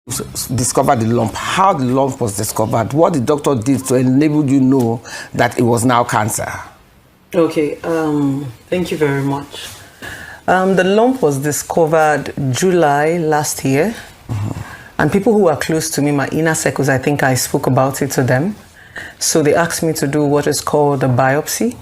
discover the lump, how the lump was discovered, what the doctor did to enable you know that it was now cancer. Okay, thank you very much. The lump was discovered July last year. And people who are close to me, my inner circles, I think I spoke about it to them. So they asked me to do what is called a biopsy.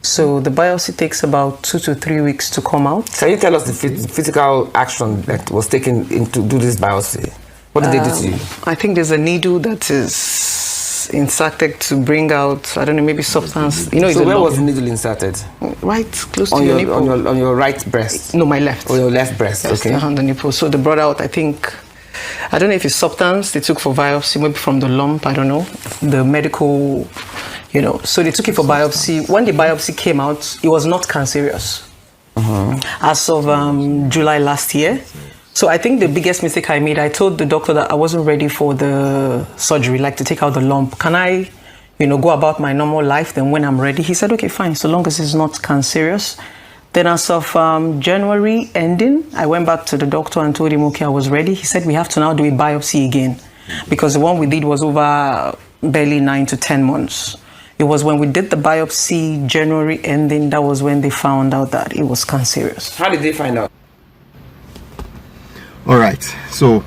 So the biopsy takes about 2 to 3 weeks to come out. Can you tell us the physical action that was taken to do this biopsy? What did they do to you? I think there's a needle that is inserted to bring out, I don't know, maybe substance. You know, so where was the needle inserted? Right close to your nipple. On your right breast? No, my left. Or your left breast, yes, okay. On the nipple. So they brought out, I think, I don't know if it's substance they took for biopsy, maybe from the lump, I don't know. The medical, you know. So they took it for biopsy. When the biopsy came out, it was not cancerous. As of July last year. So I think the biggest mistake I made, I told the doctor that I wasn't ready for the surgery, like to take out the lump. Can I, you know, go about my normal life? Then when I'm ready, he said, okay, fine, so long as it's not cancerous. Then as of January ending, I went back to the doctor and told him, okay, I was ready. He said, we have to now do a biopsy again because the one we did was over barely 9 to 10 months. It was when we did the biopsy, January ending, that was when they found out that it was cancerous. How did they find out? All right, so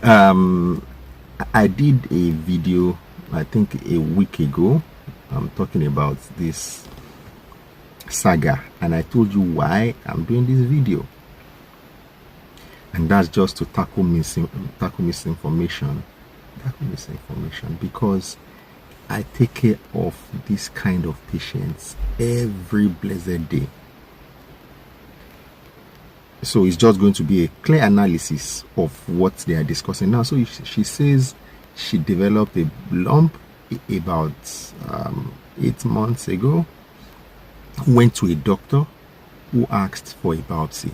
I did a video, I think a week ago, talking about this saga, and I told you why I'm doing this video, and that's just to tackle misinformation, because I take care of this kind of patients every blessed day. So it's just going to be a clear analysis of what they are discussing now. So she says she developed a lump about 8 months ago, went to a doctor who asked for a biopsy.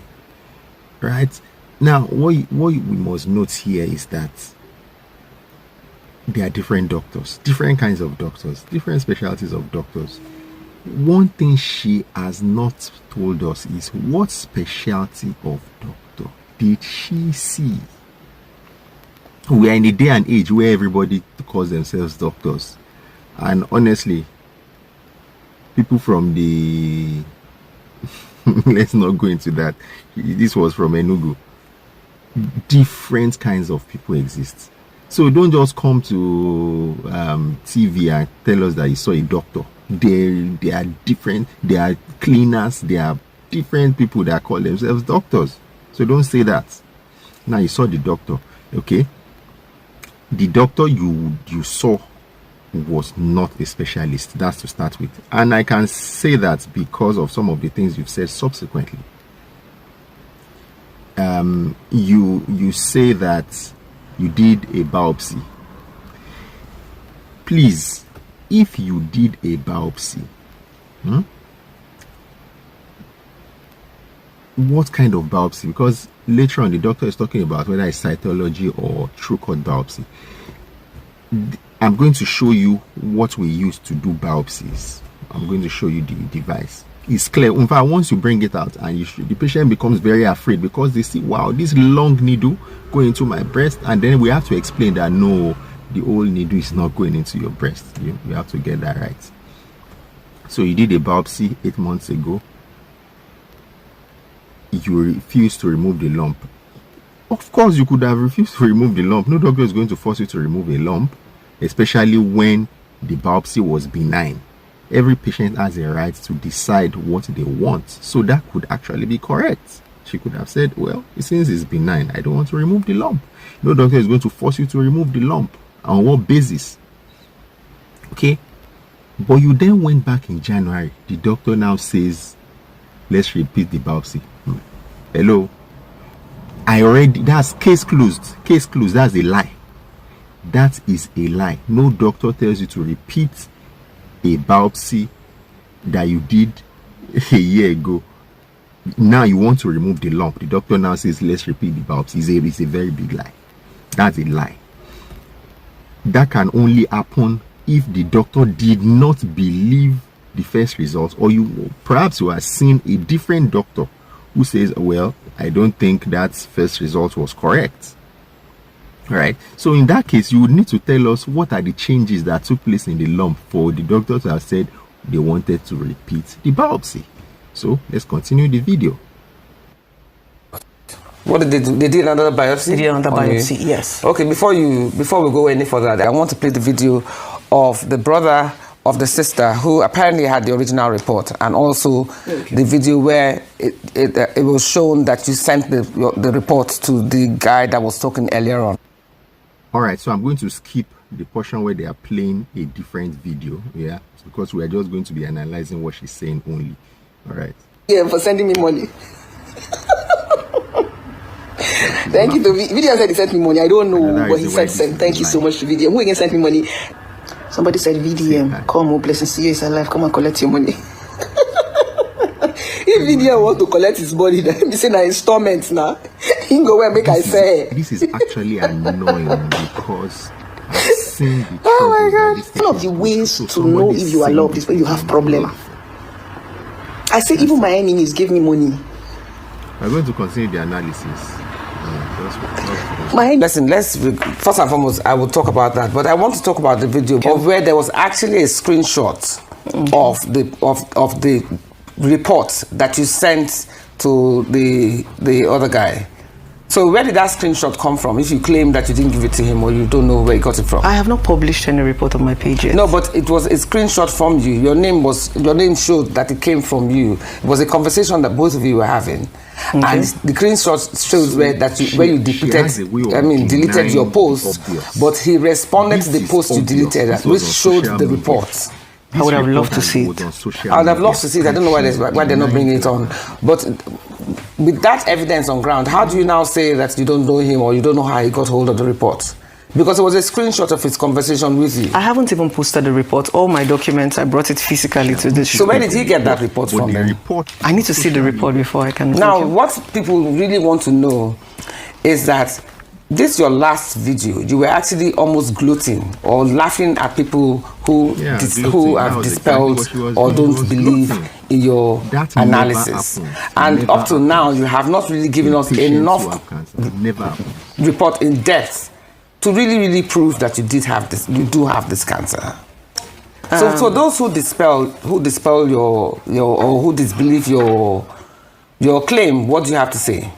Right? Now, what we must note here is that there are different doctors, different kinds of doctors, different specialties of doctors. One thing she has not told us is what specialty of doctor did she see? We are in a day and age where everybody calls themselves doctors, and honestly, people from the let's not go into that. This was from Enugu. Different kinds of people exist. So don't just come to TV and tell us that you saw a doctor. They are different. They are cleaners. They are different people that call themselves doctors. So don't say that. Now you saw the doctor, okay? The doctor you saw was not a specialist. That's to start with. And I can say that because of some of the things you've said subsequently. You say that you did a biopsy. Please, if you did a biopsy, what kind of biopsy? Because later on the doctor is talking about whether it's cytology or true cut biopsy. I'm going to show you what we use to do biopsies. I'm going to show you the device. It's clear. In fact, once you bring it out and the patient becomes very afraid because they see, wow, this long needle going into my breast, and then we have to explain that no, the old needle is not going into your breast. You have to get that right. So you did a biopsy 8 months ago. You refused to remove the lump. Of course, you could have refused to remove the lump. No doctor is going to force you to remove a lump, especially when the biopsy was benign. Every patient has a right to decide what they want. So that could actually be correct. She could have said, well, since it's benign, I don't want to remove the lump. No doctor is going to force you to remove the lump. On what basis? Okay? But you then went back in January. The doctor now says, let's repeat the biopsy. Hello? That's case closed. Case closed. That's a lie. That is a lie. No doctor tells you to repeat a biopsy that you did a year ago. Now you want to remove the lump. The doctor now says, let's repeat the biopsy. It's a very big lie. That's a lie. That can only happen if the doctor did not believe the first results, or perhaps you are seeing a different doctor who says, well, I don't think that first result was correct. All right. So in that case, you would need to tell us what are the changes that took place in the lump for the doctor to have said they wanted to repeat the biopsy. So let's continue the video. What did they do? They did another biopsy? They did another biopsy, yes. Okay, before we go any further, I want to play the video of the brother of the sister who apparently had the original report, and also the video where it was shown that you sent the report to the guy that was talking earlier on. All right, so I'm going to skip the portion where they are playing a different video, yeah, because we are just going to be analyzing what she's saying only. All right. Yeah, for sending me money. Thank you to Video said he sent me money. I don't know what he said. Thank you so much to Video. Who again sent me money? Somebody said VDM, come on, blessing, see you is alive, come and collect your money. If Video want to collect his money, then he say na installments now. He go where make I say. This is actually annoying because I've seen the oh my God. One of the ways to know if you are loved is when you have problem. I say even my enemies give me money. We're going to continue the analysis. Listen, first and foremost, I will talk about that, but I want to talk about the video of where there was actually a screenshot of the report that you sent to the other guy. So where did that screenshot come from? If you claim that you didn't give it to him or you don't know where you got it from? I have not published any report on my page yet. No, but it was a screenshot from you. Your name showed that it came from you. It was a conversation that both of you were having. Okay. And the screenshot shows where you deleted your post, but he responded to the post you deleted, which showed the report. I would have loved to see it. I would have loved to see it. I don't know why they're not bringing it on. But with that evidence on ground, how do you now say that you don't know him or you don't know how he got hold of the report? Because it was a screenshot of his conversation with you. I haven't even posted the report. All my documents, I brought it physically to this show. So where did he get that report from then? I need to see the report before I can... Now, what people really want to know is that this your last video, you were actually almost gloating or laughing at people who have dispelled or don't believe in your analysis. And up to now, you have not really given us enough report in depth to really prove that you do have this cancer. So for those who dispel your or who disbelieve your claim, what do you have to say?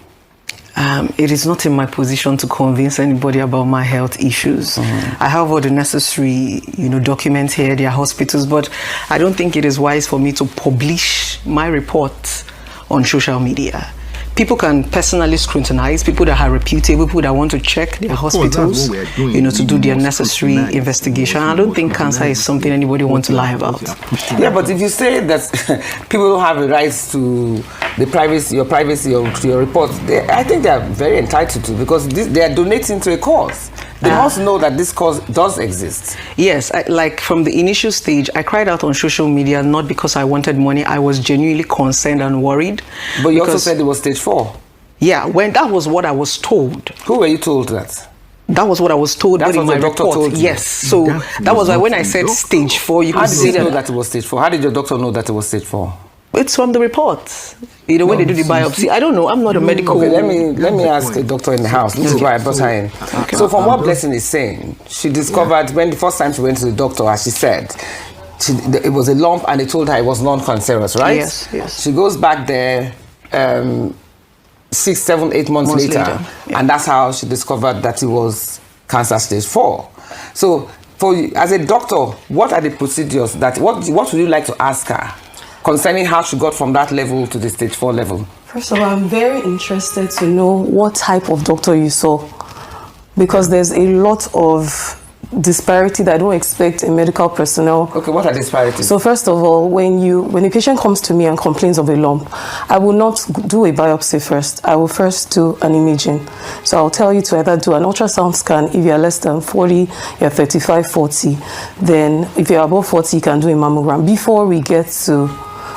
It is not in my position to convince anybody about my health issues. I have all the necessary, documents here, there are hospitals, but I don't think it is wise for me to publish my report on social media. People can personally scrutinize, people that are reputable, people that want to check their hospitals, to do their necessary investigation. I don't think cancer is something anybody wants to lie about. Yeah, but if you say that people don't have a right to your privacy or to your report, I think they are very entitled to, because they are donating to a cause. They must know that this cause does exist. Yes, like from the initial stage, I cried out on social media, not because I wanted money. I was genuinely concerned and worried. But you also said it was stage 4. Yeah, when that was what I was told. Who were you told that? That was what I was told in my report. Told you. Yes, so that was why when I said stage 4, you could see that. How did you know that it was stage 4? How did your doctor know that it was stage 4? It's from the report. When they do the biopsy. I don't know. I'm not a medical... Okay, let me ask a doctor in the house. This is why I brought her in. Okay. So from what Blessing is saying, she discovered when the first time she went to the doctor, as she said, it was a lump and they told her it was non-cancerous, right? Yes. She goes back there 6, 7, 8 months later. And that's how she discovered that it was cancer stage 4. So for you, as a doctor, what are the procedures what would you like to ask her concerning how she got from that level to the stage 4 level? First of all, I'm very interested to know what type of doctor you saw, because there's a lot of disparity that I don't expect in medical personnel. Okay, what are disparities? So first of all, when a patient comes to me and complains of a lump, I will not do a biopsy first. I will first do an imaging. So I'll tell you to either do an ultrasound scan if you're less than 40, you're 35, 40. Then if you're above 40, you can do a mammogram before we get to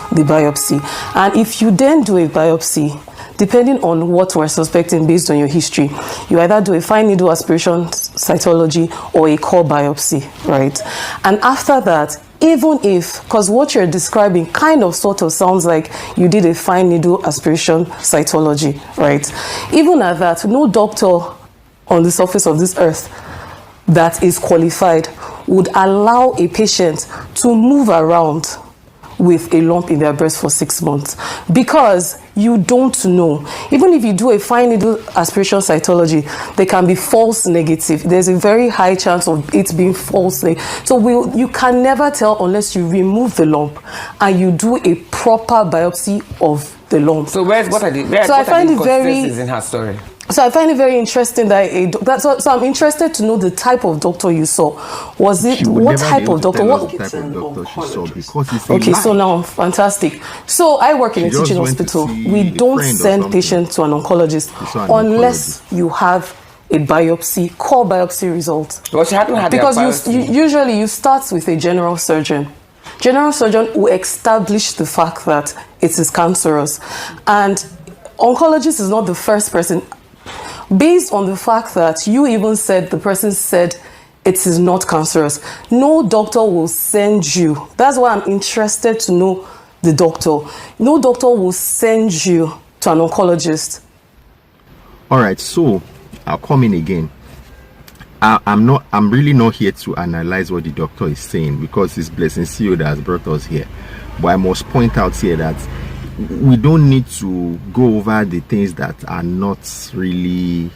the biopsy. And if you then do a biopsy, depending on what we're suspecting based on your history, you either do a fine needle aspiration cytology or a core biopsy, right? And after that, even if, because what you're describing kind of sort of sounds like you did a fine needle aspiration cytology, right? Even at that, no doctor on the surface of this earth that is qualified would allow a patient to move around with a lump in their breast for 6 months, because you don't know. Even if you do a fine needle aspiration cytology, they can be false negative. There's a very high chance of it being false negative. So you can never tell unless you remove the lump and you do a proper biopsy of the lump. So what are the inconsistencies in her story? So I find it very interesting that so I'm interested to know the type of doctor you saw. Was it what type of doctor? What type of doctor she saw, because it's okay, so now fantastic. So I work in a teaching hospital. We don't send patients to an oncologist unless you have a biopsy, core biopsy result. Well, she hadn't had because usually you start with a general surgeon. General surgeon will establish the fact that it is cancerous, and oncologist is not the first person. Based on the fact that you even said the person said it is not cancerous, no doctor will send you. That's why I'm interested to know the doctor. No doctor will send you to an oncologist. All right, so I'll come in again. I'm really not here to analyze what the doctor is saying, because it's Blessing CEO that has brought us here. But I must point out here that we don't need to go over the things that are not really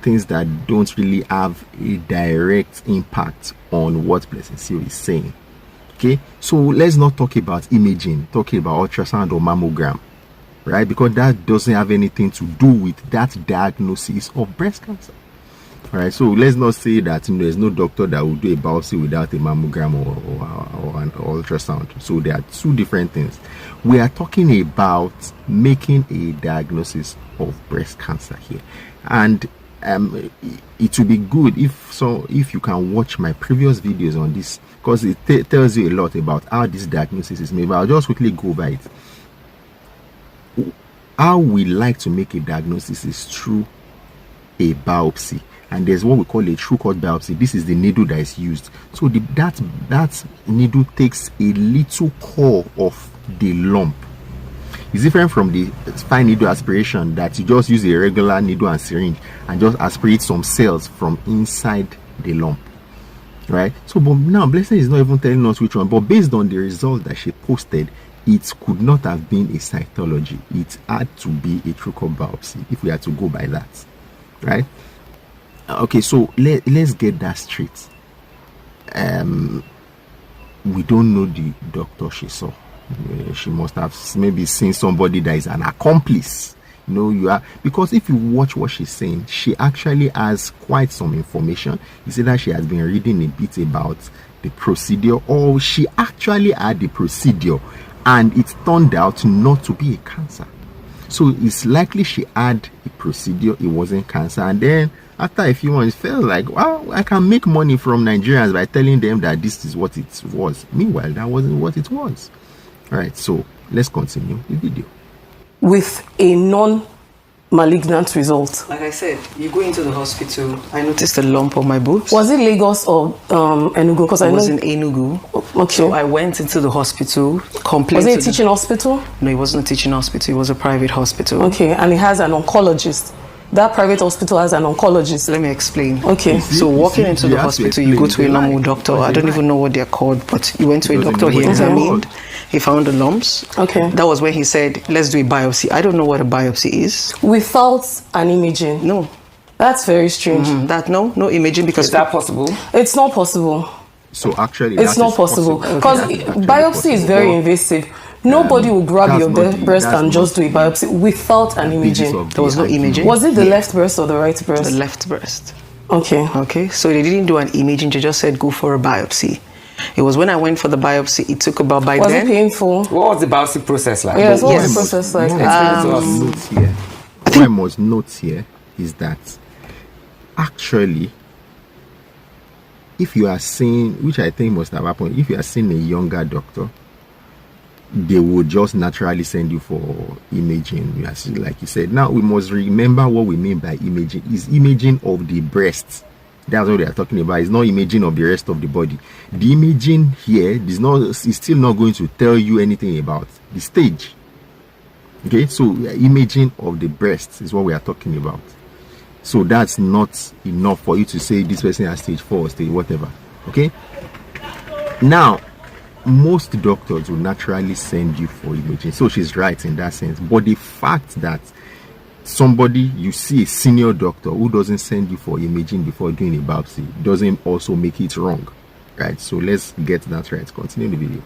things that don't really have a direct impact on what Blessing CEO is saying. Okay, so let's not talk about imaging, talking about ultrasound or mammogram, right? Because that doesn't have anything to do with that diagnosis of breast cancer. All right, so let's not say that there's no doctor that will do a biopsy without a mammogram or an ultrasound. So there are two different things. We are talking about making a diagnosis of breast cancer here, and it will be good if you can watch my previous videos on this, because it tells you a lot about how this diagnosis is made. But I'll just quickly go over it. How we like to make a diagnosis is through a biopsy. And there's what we call a true cut biopsy. This is the needle that is used. So that needle takes a little core of the lump. It's different from the fine needle aspiration that you just use a regular needle and syringe and just aspirate some cells from inside the lump. Right? So but now Blessing is not even telling us which one, but based on the result that she posted, it could not have been a cytology. It had to be a true cut biopsy if we had to go by that. Right? Okay, so let's get that straight. We don't know the doctor she saw. She must have maybe seen somebody that is an accomplice. Because if you watch what she's saying, she actually has quite some information. You see that she has been reading a bit about the procedure, or she actually had the procedure and it turned out not to be a cancer. So it's likely she had a procedure, it wasn't cancer, and then after a few months, felt like, wow, I can make money from Nigerians by telling them that this is what it was. Meanwhile, that wasn't what it was. All right, so let's continue the video. With a non-malignant result. Like I said, you go into the hospital. I noticed a lump on my boobs. Was it Lagos or Enugu? Because I was in Enugu. Okay. So I went into the hospital. Was it a teaching hospital? No, it wasn't a teaching hospital. It was a private hospital. Okay, and it has an oncologist. That private hospital has an oncologist. Let me explain. Okay. So walking into the hospital, you go to a normal doctor. I don't even know what they're called, but you went to a doctor, he examined, he found the lumps. Okay. That was when he said, let's do a biopsy. I don't know what a biopsy is. Without an imaging? No. That's very strange. No imaging, because... Is that possible? It's not possible. So actually, it's not possible. Because biopsy is very invasive. Nobody will grab your breast and just do a biopsy without an imaging. There was no imaging. Was it the left breast or the right breast? The left breast. Okay. So they didn't do an imaging. They just said go for a biopsy. It was when I went for the biopsy. It took about Was it painful? What was the biopsy process like? Yes, what was the process like? What I must note here is that actually, if you are seeing, which I think must have happened, if you are seeing a younger doctor, they would just naturally send you for imaging, like you said. Now we must remember what we mean by imaging is imaging of the breast, That's what they are talking about. It's not imaging of the rest of the body. The imaging here is still not going to tell you anything about the stage. Okay, so imaging of the breast is what we are talking about. So that's not enough for you to say this person has stage 4 or stage whatever. Okay, now most doctors will naturally send you for imaging, so she's right in that sense. But the fact that you see a senior doctor who doesn't send you for imaging before doing a biopsy doesn't also make it wrong, right? So let's get that right. Continue the video.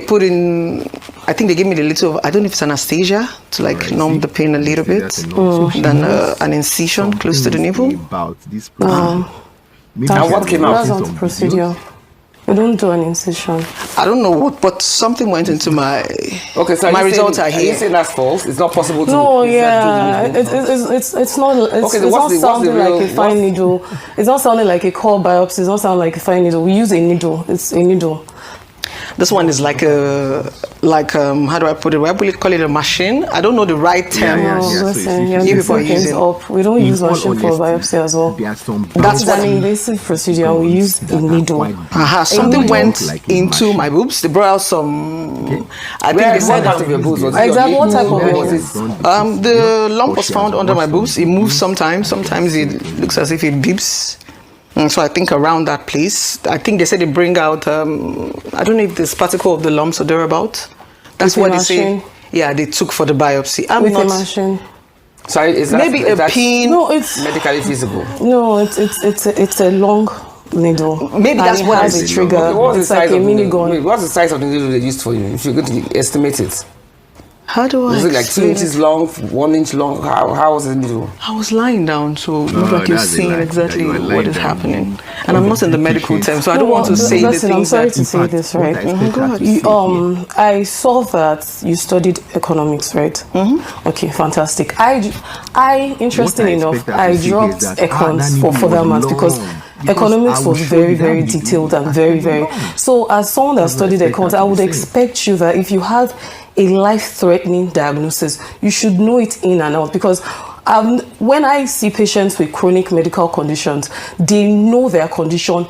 Put in, I think they gave me the little, I don't know if it's anesthesia to like numb the pain a little bit, then an incision close to the nipple. About this procedure. And what came out? That's not the procedure. We don't do an incision. I don't know what, but something went into my. Okay, so my results are Are you here. saying that's false? It's not possible to. No, yeah, it's not. It's not sounding like a fine needle. It's not sounding like a core biopsy. It's not sounding like a fine needle. We use a needle. It's a needle. This one is like a, how do I put it? Why will you call it a machine? I don't know the right term. Listen, you're mixing things up. We don't use machine for biopsy as well. That's an invasive procedure. We use a needle. Something went into my boobs. They brought out some. I think they said out of your boobs. Exactly. What type of boobs? The lump was found under my boobs. It moves sometimes. Sometimes it looks as if it beeps. So I think around that place, I think they said they bring out, I don't know if this particle of the lumps or thereabout. That's what they say. Yeah, they took for the biopsy. I'm with not. A machine. Sorry, is that maybe a pin? No, it's medically feasible. No, it's a long needle. Maybe that's what has a trigger. Okay, it's like a mini gun. What's the size of the needle they used for you? If you're going to estimate it. How do I? Was it like 2 inches long, 1 inch long? How was the needle? I was lying down, so look like you're seeing exactly what is happening. And I'm not in the medical term, so I don't want to say the things. I'm sorry to say this, right? I saw that you studied economics, right? Okay, fantastic. Interesting enough, I dropped econs for further maths because economics was very, very detailed and very, very. So as someone that studied econs, I would expect you that if you have a life-threatening diagnosis, you should know it in and out, because when I see patients with chronic medical conditions, they know their condition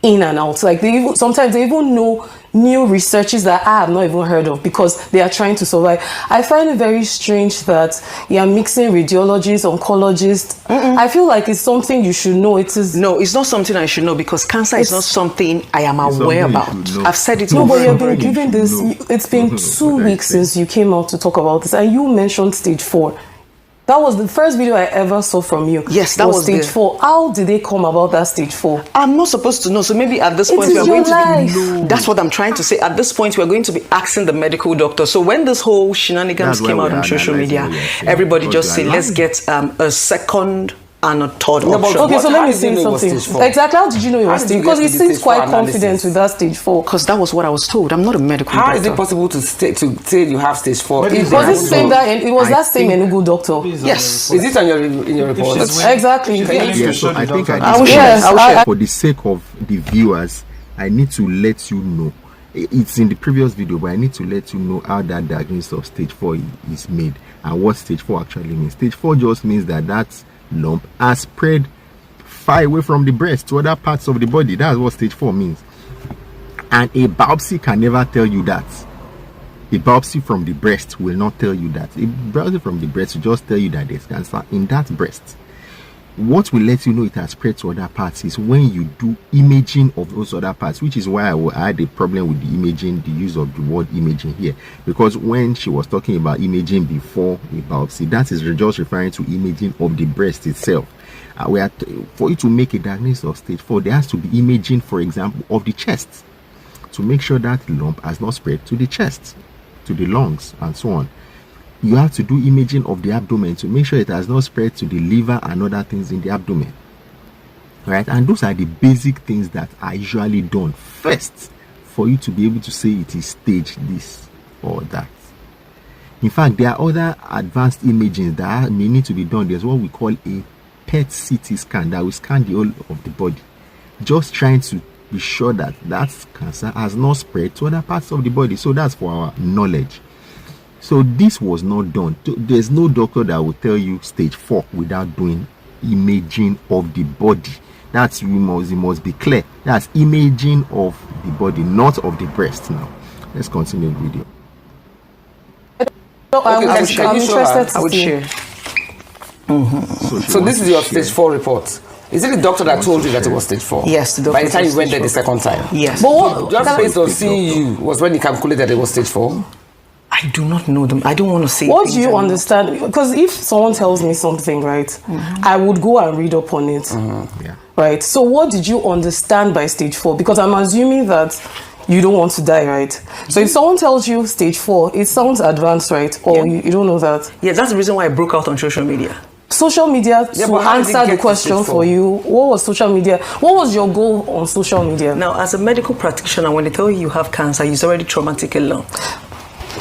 in and out. Like sometimes they even know new researches that I have not even heard of because they are trying to survive. I find it very strange that you're mixing radiologists, oncologists. I feel like it's something you should know. No, it's not something I should know because cancer is not something I am aware about. I've said it. No, but you've been given this. It's been 2 weeks since you came out to talk about this, and you mentioned stage 4. That was the first video I ever saw from you. Yes, that was stage 4. How did they come about that stage 4? I'm not supposed to know. So maybe at this point we are going to be. That's what I'm trying to say. At this point we are going to be asking the medical doctor. So when this whole shenanigans came out on social media, everybody just say, let's get a second and a third option. Okay, so let me say something. Exactly, how did you know it was stage 4? Because he seems quite confident with that stage 4. Because that was what I was told. I'm not a medical doctor. How is it possible to say you have stage 4? It was that same Enugu doctor. Yes. Is it in your report? Exactly. Yes, so I think I will share. For the sake of the viewers, I need to let you know. It's in the previous video, but I need to let you know how that diagnosis of stage 4 is made and what stage 4 actually means. Stage 4 just means that lump has spread far away from the breast to other parts of the body. That's what stage 4 means. And a biopsy can never tell you that. A biopsy from the breast will not tell you that. A biopsy from the breast will just tell you that there's cancer in that breast. What will let you know it has spread to other parts is when you do imaging of those other parts, which is why I had a problem with the imaging, the use of the word imaging here. Because when she was talking about imaging before a biopsy, that is just referring to imaging of the breast itself. For you to make a diagnosis of stage 4, there has to be imaging, for example, of the chest to make sure that lump has not spread to the chest, to the lungs, and so on. You have to do imaging of the abdomen to make sure it has not spread to the liver and other things in the abdomen. Right? And those are the basic things that are usually done first for you to be able to say it is stage this or that. In fact, there are other advanced imaging that may need to be done. There's what we call a PET CT scan that will scan the whole of the body, just trying to be sure that that cancer has not spread to other parts of the body. So that's for our knowledge. So this was not done. There's no doctor that will tell you stage 4 without doing imaging of the body That's it must be clear. That's imaging of the body, not of the breast. Now, let's continue the video. I'm interested to share. So this is your stage 4 report. Is it the doctor that told you that it was stage 4? Yes, the doctor. By the time you went there the second time? Yes. But what, just based on seeing you, was when you calculated that it was stage 4? I do not know them. I don't want to say. What do you understand? Because if someone tells me something, right, I would go and read up on it. Yeah. Right. So what did you understand by stage 4? Because I'm assuming that you don't want to die, right? So if someone tells you stage 4, it sounds advanced, right? Or you don't know that. Yeah, that's the reason why I broke out on social media. Social media to answer the question for you. What was social media? What was your goal on social media? Now, as a medical practitioner, when they tell you have cancer, it's already traumatic alone.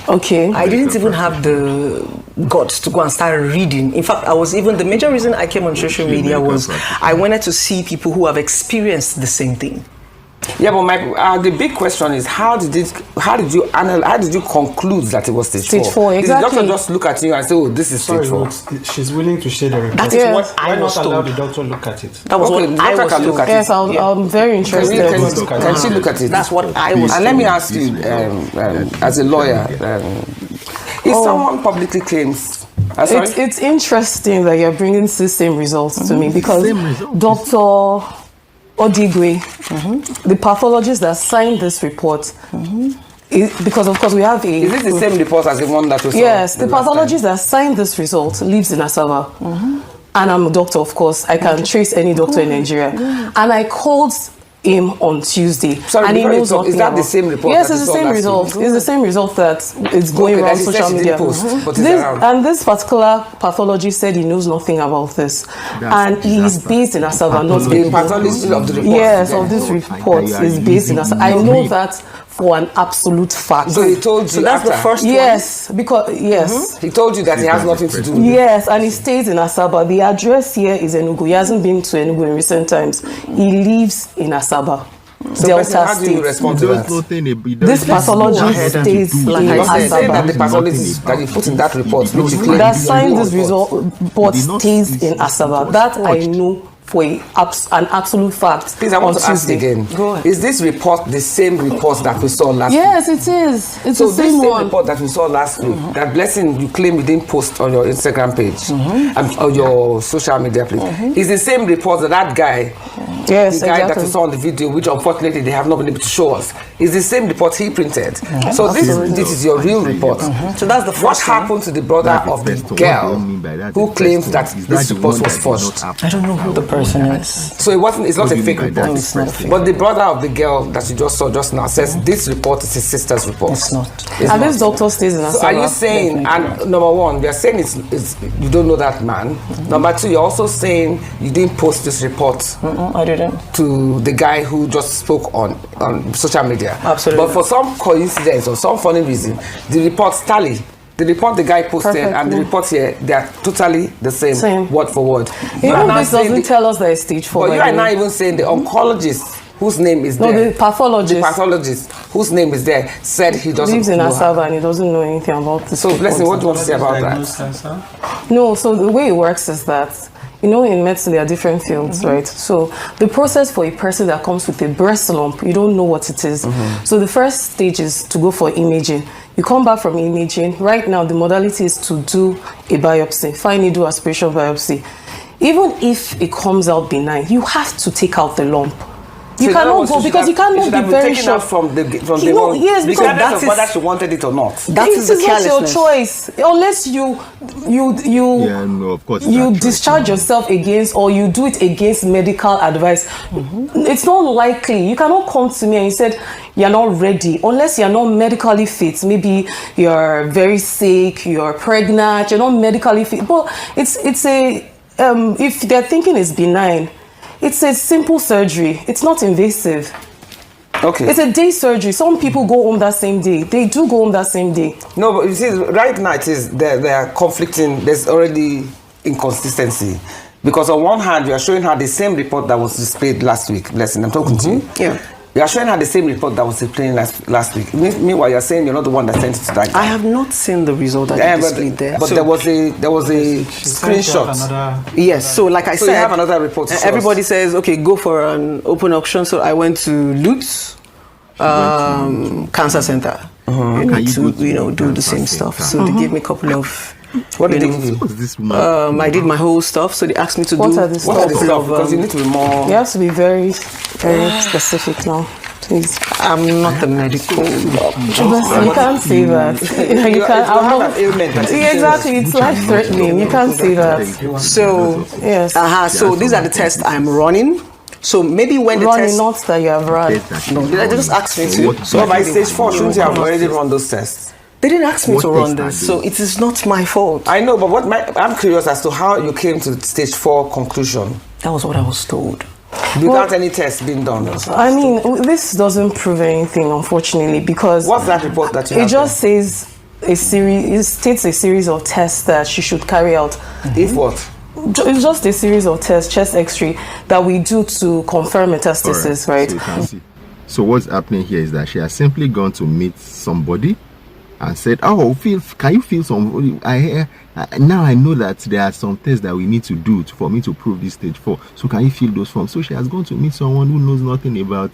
Okay. I didn't even have the guts to go and start reading. In fact, the major reason I came on social media was I wanted to see people who have experienced the same thing. Yeah, but the big question is how did you conclude that it was stage 4? Exactly. Did the doctor just look at you and say, oh, this is stage 4? She's willing to share the report. That is what I was Why not allow told. the doctor look at it? That was what I was told. Yes, I'm very interested. Can she look at it? That's what I was And let me ask you, as a lawyer, if someone publicly claims... It's interesting that you're bringing the same results to me because Dr. Odigwe, the pathologist that signed this report, because of course we have a... Is it the same report as the one that was... Yes, the pathologist that signed this result lives in Asaba. And I'm a doctor, of course. I can trace any doctor in Nigeria. And I called him on Tuesday. Sorry, and he knows nothing. Is that the same report? Yes, it's the same result. It's the same result that is going around social media. And this particular pathologist said he knows nothing about this. And he is based in Asaba, not the pathologist of the report. Yes, of this report is based in Asaba. I know that for an absolute fact. So he told you so that's the first one? Yes, because he told you that he has nothing to do with it. Yes, and he stays in Asaba. The address here is Enugu. He hasn't been to Enugu in recent times. He lives in Asaba. So Delta how do you respond to that? This pathologist stays in Asaba. That the pathologist that you put in that report, which you claim that signed this report stays in Asaba. That I know for an absolute fact. Please, I want to ask again. Is this report the same report that we saw last week? Yes, it is. It's the same one. Report that we saw last week, that Blessing you claim you didn't post on your Instagram page or your social media page, is the same report that guy, yes, the guy exactly. that we saw on the video, which unfortunately they have not been able to show us, is the same report he printed. So this is your real report. So that's the first What happened to the brother of the girl who claims that this report was forged? I don't know who the person is. So it's not a fake report. It's not a fake. But the brother of the girl that you just saw just now says this report is his sister's report. It's not. And this doctor stays in Asaba. So are you saying, and number one, we are saying it's you don't know that man. Number two, you're also saying you didn't post this report I didn't. to the guy who just spoke on social media. Absolutely. But for some coincidence or some funny reason, the reports tally. The report the guy posted and the report here, they are totally the same. Word for word. Even this doesn't tell us that it's stage 4. But you are not even saying the oncologist whose name is there. No, the pathologist. The pathologist whose name is there said he doesn't lives in know Asaba and he doesn't know anything about this. So, Blessing, what do you want to say about that? No, so the way it works is that, you know, in medicine there are different fields, right? So the process for a person that comes with a breast lump, you don't know what it is. So the first stage is to go for imaging. You come back from imaging. Right now, the modality is to do a biopsy, fine needle aspiration biopsy. Even if it comes out benign, you have to take out the lump. You cannot go because you cannot be very sure. From the yes, because that is whether she wanted it or not. That is not your choice, unless you discharge yourself against or you do it against medical advice. It's not likely. You cannot come to me and you said you're not ready unless you're not medically fit. Maybe you're very sick, you're pregnant, you're not medically fit. But it's a if they're thinking it's benign. It's a simple surgery. It's not invasive. Okay. It's a day surgery. Some people go home that same day. They do go home that same day. No, but you see, right now it is they are conflicting. There's already inconsistency. Because on one hand, you are showing her the same report that was displayed last week. Blessing, I'm talking to you. Yeah. You are showing her the same report that was playing last week. Meanwhile, you're saying you're not the one that sent it to that guy. I have not seen the result that you displayed there. But so there was a screenshot. Yes. So like I said, you have another report. Everybody says, okay, go for an open auction. So I went to Lutz Cancer Center. You need to, do the same stuff. So they gave me a couple of. What did they give you? What's this woman? I did my whole stuff, so they asked me to What do. are the stuff? Because you need to be more. You have to be very, very specific now. Please. I'm not a medical doctor. You can't say that. You can't. have an ailment. Exactly, it's life-threatening. You can't say that. So yes. So these are the tests I'm running. So maybe when the Running, test. not that you have run. No, they just asked me to. So by stage 4, shouldn't you have already run those tests? They didn't ask me to run tests this, so it is not my fault. I know, but I'm curious as to how you came to stage 4 conclusion. That was what I was told. Without any tests being done. I mean, this doesn't prove anything, unfortunately, because What's that report that you have? it just says it states a series of tests that she should carry out. If what? It's just a series of tests, chest X-ray, that we do to confirm metastasis, right? So, you can see. So what's happening here is that she has simply gone to meet somebody and said, "Oh, can you feel some? Now I know that there are some tests that we need to do for me to prove this stage 4. So can you fill those forms?" So she has gone to meet someone who knows nothing about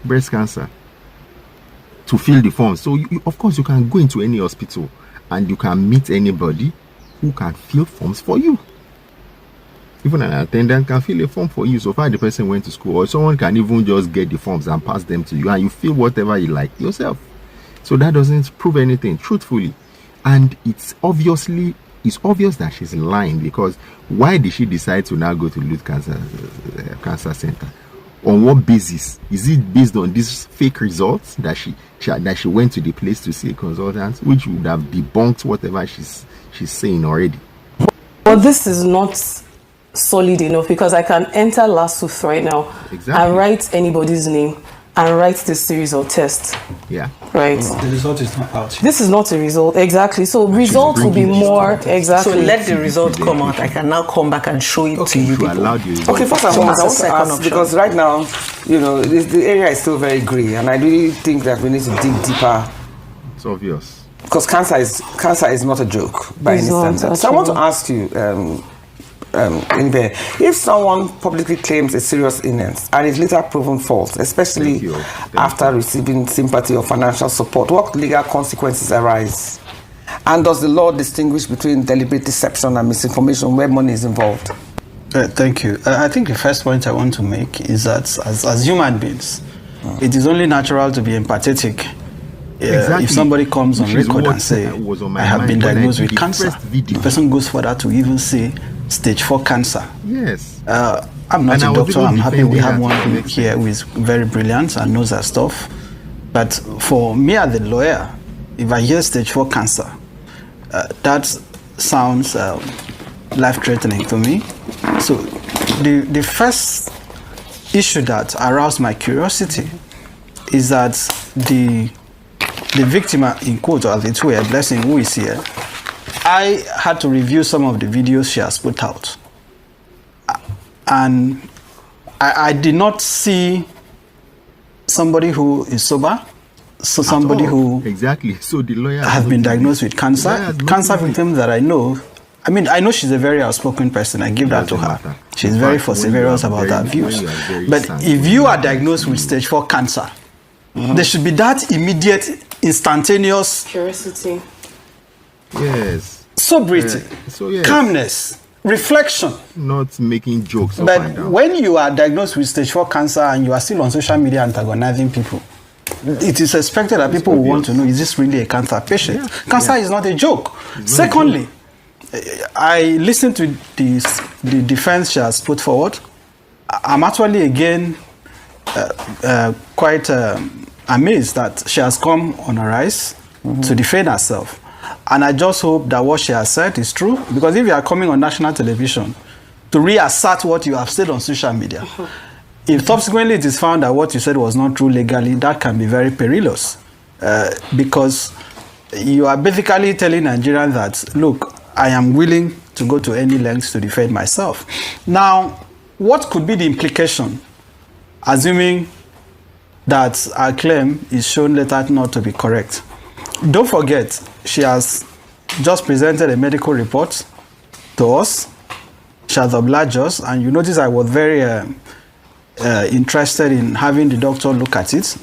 breast cancer to fill the forms. So of course you can go into any hospital and you can meet anybody who can fill forms for you. Even an attendant can fill a form for you, so far the person went to school, or someone can even just get the forms and pass them to you, and you fill whatever you like yourself. So that doesn't prove anything, truthfully. And it's obvious that she's lying, because why did she decide to now go to Lutz Cancer Center? On what basis? Is it based on these fake results that she went to the place to see a consultant, which would have debunked whatever she's saying already? But this is not solid enough, because I can enter LastSuth right now and write anybody's name and write this series of tests. Yeah. Right. The result is not out. This is not a result. Exactly. So results will be more exactly. So let the result come out. I can now come back and show it to you people. Okay, first and foremost, I want to ask, because right now, the area is still very grey, and I really think that we need to dig deeper. It's obvious. Because cancer is not a joke by any standard. So I want to ask you, if someone publicly claims a serious illness and is later proven false, especially after receiving sympathy or financial support, what legal consequences arise? And does the law distinguish between deliberate deception and misinformation where money is involved? Thank you. I think the first point I want to make is that as human beings, it is only natural to be empathetic. If somebody comes on record and say, I have been diagnosed with cancer, the person goes further to even say stage 4 cancer. Yes. I'm not a doctor. I'm happy we have one here who is very brilliant and knows her stuff. But for me as the lawyer, if I hear stage 4 cancer, that sounds life-threatening to me. So the first issue that aroused my curiosity is that the victim, in quote, or the two, Blessing, who is here, I had to review some of the videos she has put out. And I did not see somebody who is sober, so somebody who so the lawyer have been diagnosed with cancer. Cancer victims that I know, I know she's a very outspoken person. I give that to her. She's very vociferous about her views. But if you are diagnosed with stage 4 cancer, there should be that immediate, instantaneous curiosity. Yes. Sobriety, calmness, reflection. Not making jokes. But when you are diagnosed with stage 4 cancer and you are still on social media antagonizing people, it is expected that people will want to know, is this really a cancer patient? Yeah. Cancer is not a joke. Secondly, I listened to the defense she has put forward. I'm actually again quite amazed that she has come on a rise to defend herself. And I just hope that what she has said is true, because if you are coming on national television to reassert what you have said on social media, if subsequently it is found that what you said was not true legally, that can be very perilous, because you are basically telling Nigerians that, look, I am willing to go to any lengths to defend myself. Now, what could be the implication, assuming that her claim is shown later not to be correct. Don't forget, she has just presented a medical report to us. She has obliged us, and you notice I was very interested in having the doctor look at it.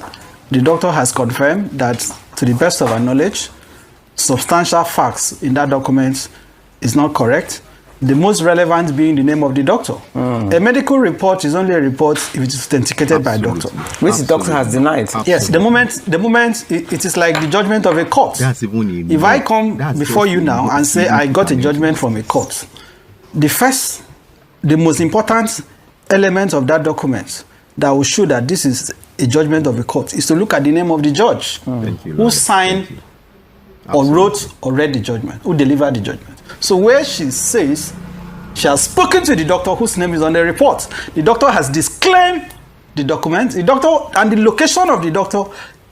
The doctor has confirmed that, to the best of our knowledge, substantial facts in that document is not correct. The most relevant being the name of the doctor. A medical report is only a report if it is authenticated by a doctor. Which the doctor has denied. Yes, the moment it is like the judgment of a court. That's even if I come before you now and say I got a judgment from a court, the most important element of that document that will show that this is a judgment of a court is to look at the name of the judge who signed or wrote or read the judgment, who delivered the judgment. So where she says she has spoken to the doctor whose name is on the report, the doctor has disclaimed the document, the doctor and the location of the doctor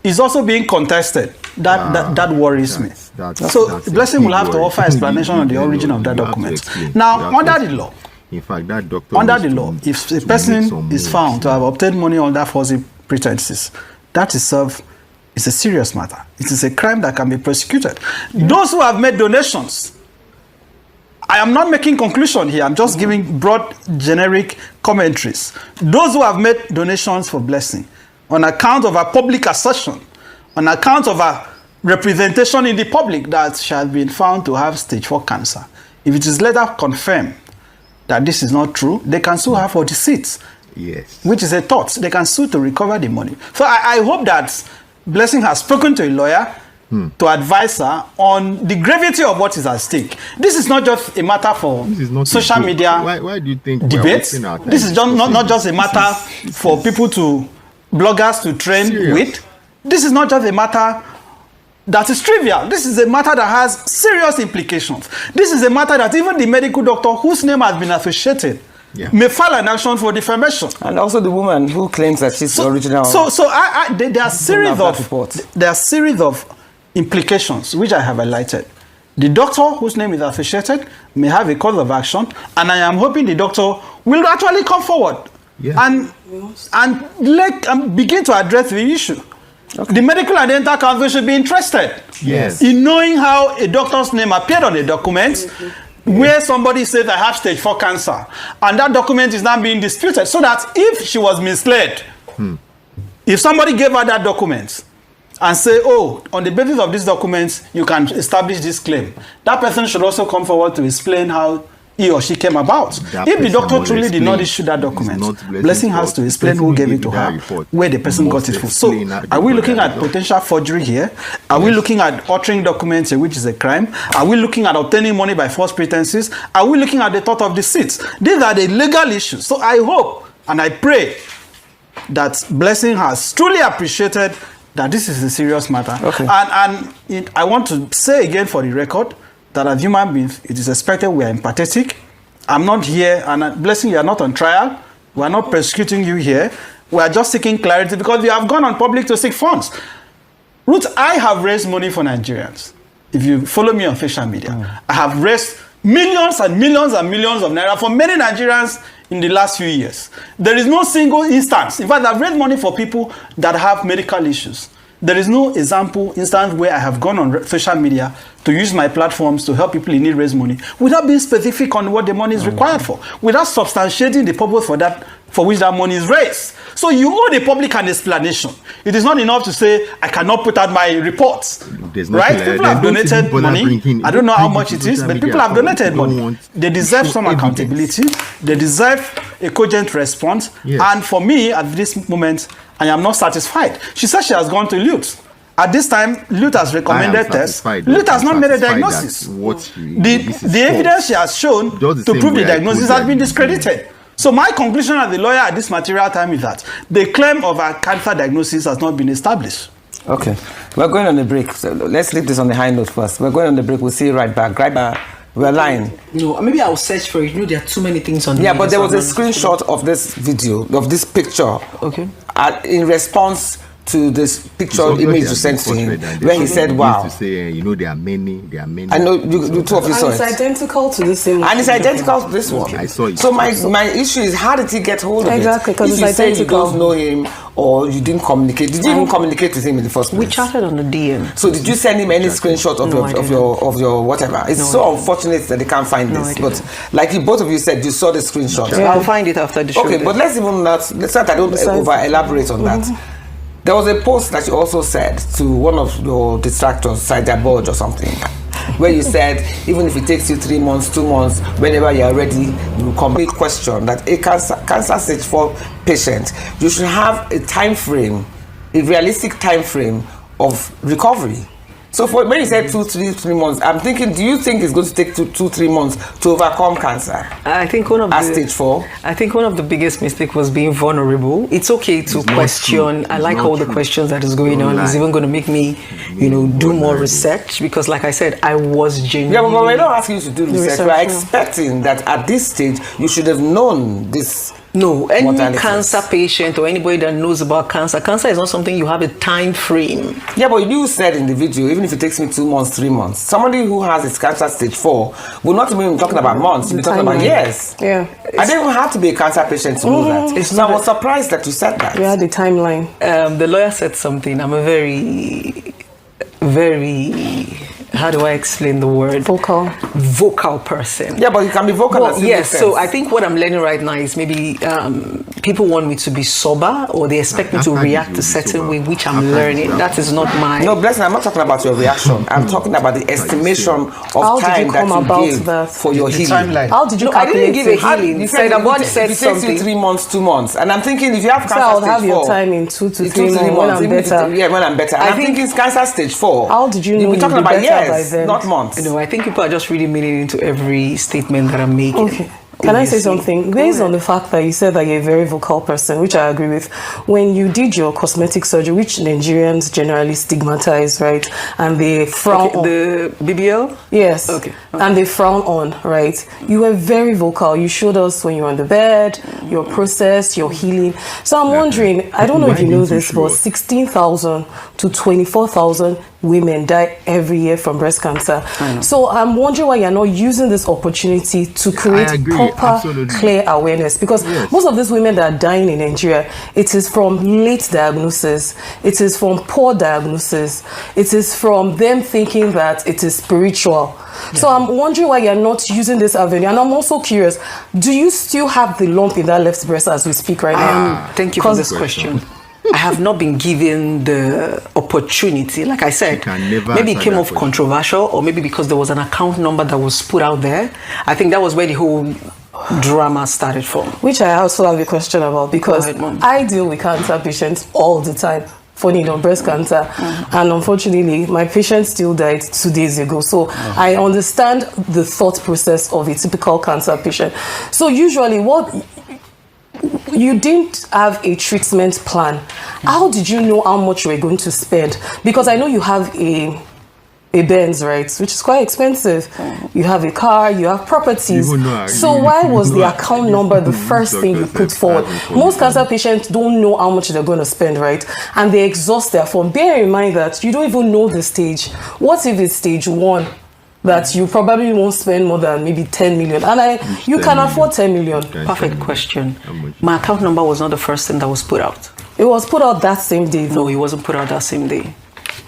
is also being contested. That worries me. So Blessing will have to offer explanation on the origin of that document. Now, under the law, in fact, that doctor under the law, if a person is found to have obtained money under false pretenses, that itself is a serious matter. It is a crime that can be prosecuted. Those who have made donations, I am not making conclusion here. I'm just giving broad, generic commentaries. Those who have made donations for Blessing on account of a public assertion, on account of a representation in the public that she has been found to have stage 4 cancer, if it is later confirmed that this is not true, they can sue her for deceit. Yes. Which is a tort. They can sue to recover the money. So I hope that Blessing has spoken to a lawyer to advise her on the gravity of what is at stake. This is not just a matter for social media why do you think debates. This is not just a matter for people bloggers to train with. This is not just a matter that is trivial. This is a matter that has serious implications. This is a matter that even the medical doctor whose name has been associated may file an action for defamation. And also the woman who claims that she's the original. There are series of implications which I have highlighted. The doctor whose name is associated may have a cause of action, and I am hoping the doctor will actually come forward and begin to address the issue. Okay. The Medical and Dental Council should be interested in knowing how a doctor's name appeared on a document where somebody says I have stage 4 cancer, and that document is now being disputed, so that if she was misled, if somebody gave her that document and say, oh, on the basis of this document, you can establish this claim, that person should also come forward to explain how he or she came about. If the doctor truly did not issue that document, Blessing has to explain who gave it to her, where the person got it from. So, are we looking at potential forgery here? Are we looking at altering documents, which is a crime? Are we looking at obtaining money by false pretenses? Are we looking at the thought of deceit? These are the legal issues. So, I hope and I pray that Blessing has truly appreciated that this is a serious matter. Okay. And I want to say again for the record, that as human beings, it is expected we are empathetic. I'm not here, and Blessing, you are not on trial. We are not persecuting you here. We are just seeking clarity because we have gone on public to seek funds. Ruth, I have raised money for Nigerians. If you follow me on social media, I have raised millions and millions and millions of naira for many Nigerians in the last few years. There is no single instance. In fact, I've raised money for people that have medical issues. There is no instance where I have gone on social media to use my platforms to help people in need raise money without being specific on what the money is required for, without substantiating the purpose for which that money is raised. So you owe the public an explanation. It is not enough to say, I cannot put out my reports. Right? People have donated money. I don't know how much it is, but people have donated money. They deserve some accountability. They deserve a cogent response. And for me, at this moment, I am not satisfied. She says she has gone to Lute. At this time, Lute has recommended tests. Lute has not made a diagnosis. The evidence she has shown to prove the diagnosis has been discredited. So my conclusion as the lawyer at this material time is that the claim of a cancer diagnosis has not been established. Okay. We're going on a break. So let's leave this on the high note first. We're going on the break. We'll see you right back. Right back. We're lying. No, maybe I'll search for it. You know, there are too many things on the but there was a screenshot of this video, of this picture. Okay. In response to this picture image you sent to him, where he said, "Wow." To say, you know, there are many. I know you two of you saw it. It's identical to the same. And it's identical to this one. I saw it. So my issue is, how did he get hold of it? Exactly, because if it's you identical. say you don't know him or you didn't communicate, did you even communicate with him in the first place? We chatted on the DM. So did you send him any screenshot of your whatever? It's so unfortunate that they can't find this. But like both of you said, you saw the screenshot. Yeah. I'll find it after the show. Okay, but let's not I don't over elaborate on that. There was a post that you also said to one of your distractors, Saida Bodge or something, where you said even if it takes you 3 months, 2 months, whenever you are ready, you will come. Big question that a cancer stage 4 patient, you should have a time frame, a realistic time frame of recovery. So for when you said 3 months, I'm thinking, do you think it's going to take 2-3 months to overcome cancer? I think one of stage 4. I think one of the biggest mistakes was being vulnerable. It's okay to question. I like all the questions that is going on. It's even going to make me, do more research, because, like I said, I was genuine. Yeah, but we're not asking you to do research. We're expecting that at this stage you should have known this. No, any cancer patient or anybody that knows about cancer is not something you have a time frame. Yeah, but you said in the video, even if it takes me 2 months, 3 months, somebody who has its cancer stage 4 will not even be talking about months, we'll be talking about years. Yeah. I didn't even have to be a cancer patient to know that. So I was surprised that you said that. We had the timeline. The lawyer said something. I'm a very, very, how do I explain the word? Vocal person. Yeah, but you can be vocal. Well, yes. So I think what I'm learning right now is maybe people want me to be sober, or they expect me to react a certain way, which I'm learning. That is not my. No, Blessing, I'm not talking about your reaction. I'm talking about the estimation of time that you gave for your healing. How did you calculate? I didn't give a healing. You said it takes you 3 months, 2 months, and I'm thinking if you have cancer I'll stage have 4, your time in 2 to 3 months when I'm better. Yeah, when I'm better. And I'm thinking it's cancer stage 4. How did you know? We're talking about years, not months. I think people are just really meaning into every statement that I'm making. Okay. Can I say something? Based on the fact that you said that you're a very vocal person, which I agree with, when you did your cosmetic surgery, which Nigerians generally stigmatize, right? And they frown on. The BBL? Yes. Okay. And they frown on, right? You were very vocal. You showed us when you were on the bed, your process, your healing. So I'm wondering, I don't know if you know this, but 16,000 to 24,000 women die every year from breast cancer. So I'm wondering why you're not using this opportunity to create proper, clear awareness, because most of these women that are dying in Nigeria, it is from late diagnosis, it is from poor diagnosis, it is from them thinking that it is spiritual. So I'm wondering why you're not using this avenue. And I'm also curious, do you still have the lump in that left breast as we speak right now? Thank you for this question. I have not been given the opportunity. Like I said, maybe it came off controversial, or maybe because there was an account number that was put out there. I think that was where the whole drama started from. Which I also have a question about, because I deal with cancer patients all the time. Funny enough, breast cancer, and unfortunately my patient still died 2 days ago. So I understand the thought process of a typical cancer patient. So usually you didn't have a treatment plan. How did you know how much you were going to spend? Because I know you have a Benz, right, which is quite expensive. You have a car, you have properties. So why was the account number the first thing you put forward? Most cancer patients don't know how much they're going to spend, right? And they exhaust their phone. Bear in mind that you don't even know the stage. What if it's stage 1? That you probably won't spend more than maybe 10 million. And you can afford 10 million. Perfect question. My account number was not the first thing that was put out. It was put out that same day. No, it wasn't put out that same day.